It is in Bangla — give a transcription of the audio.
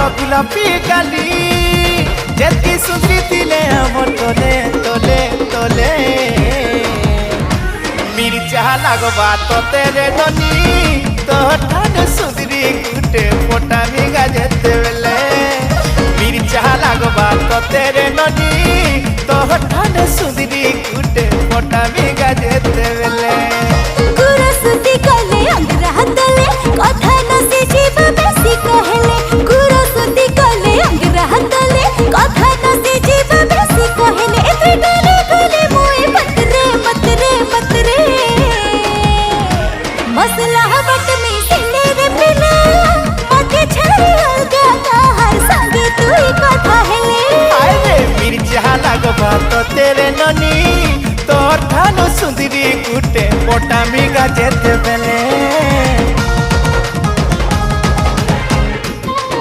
গোলাপি গালি যেতি সুন্দরী দিলে আমার তোলে তোলে তোলে মির্চা লাগবা তোতে রে ননি তোর ঠান সুন্দরী গুটে ফোটা মিগা যেতে বেলে মির্চা লাগবা তোতে রে ননি তোর ঠান সুন্দরী গুটে ফোটা মিগা যেতে বেলে গুরসুতি কলে অঙ্গরা হাতলে কথা নসি জীব বেশি কহেলে গুরসুতি কলে অঙ্গরা হাতলে কথা নসি জীব বেশি কহেলে এতে ডলে গলে মোয়ে পতরে পতরে পতরে মসলা বট মে সিনে রে পিলে মতে ছাড়ি অলগা কাহার সঙ্গে তুই কথা হেলে আরে মির্চা লাগবা তোতে রে ননি তোর ঠান সুন্দরী গুটে ফোটা মিগা যেতে বেলে